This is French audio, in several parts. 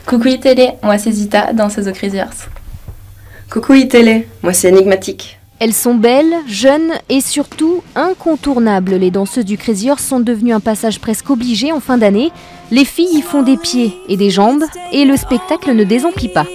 Coucou Itélé, moi c'est Zita, danseuse au Crazy Horse. Coucou Itélé, moi c'est Énigmatique. Elles sont belles, jeunes et surtout incontournables. Les danseuses du Crazy Horse sont devenues un passage presque obligé en fin d'année. Les filles y font des pieds et des jambes et le spectacle ne désemplit pas.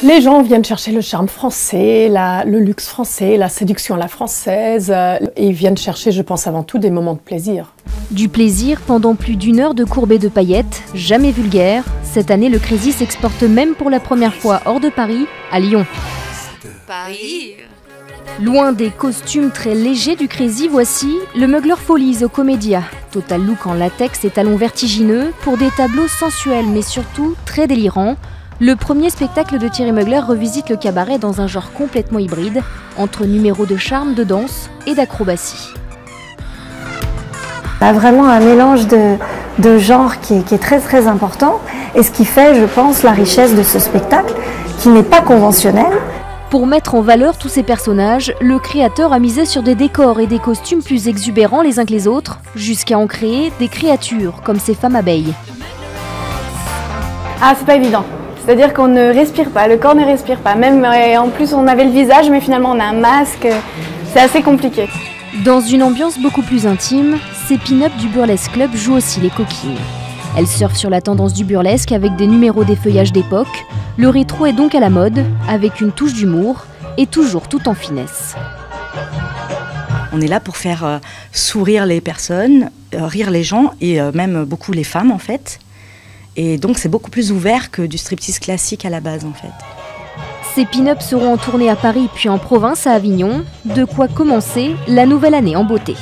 Les gens viennent chercher le charme français, le luxe français, la séduction à la française. Et ils viennent chercher, je pense, avant tout des moments de plaisir. Du plaisir pendant plus d'1 heure de courbée de paillettes, jamais vulgaire. Cette année, le Crazy s'exporte même pour la première fois hors de Paris, à Lyon. Paris. Loin des costumes très légers du Crazy, voici le Mugler Follies au Comédia. Total look en latex et talons vertigineux pour des tableaux sensuels mais surtout très délirants. Le premier spectacle de Thierry Mugler revisite le cabaret dans un genre complètement hybride, entre numéros de charme, de danse et d'acrobatie. Il y a vraiment un mélange de genres qui est très important et ce qui fait, je pense, la richesse de ce spectacle qui n'est pas conventionnel. Pour mettre en valeur tous ces personnages, le créateur a misé sur des décors et des costumes plus exubérants les uns que les autres, jusqu'à en créer des créatures comme ces femmes abeilles. Ah, c'est pas évident. C'est-à-dire qu'on ne respire pas, le corps ne respire pas. Même en plus, on avait le visage, mais finalement, on a un masque. C'est assez compliqué. Dans une ambiance beaucoup plus intime, ces pin-up du Burlesque Club jouent aussi les coquines. Elles surfent sur la tendance du burlesque avec des numéros d'effeuillage d'époque. Le rétro est donc à la mode, avec une touche d'humour et toujours tout en finesse. On est là pour faire sourire les personnes, rire les gens et même beaucoup les femmes en fait. Et donc c'est beaucoup plus ouvert que du striptease classique à la base en fait. Ces pin-ups seront en tournée à Paris puis en province à Avignon. De quoi commencer la nouvelle année en beauté.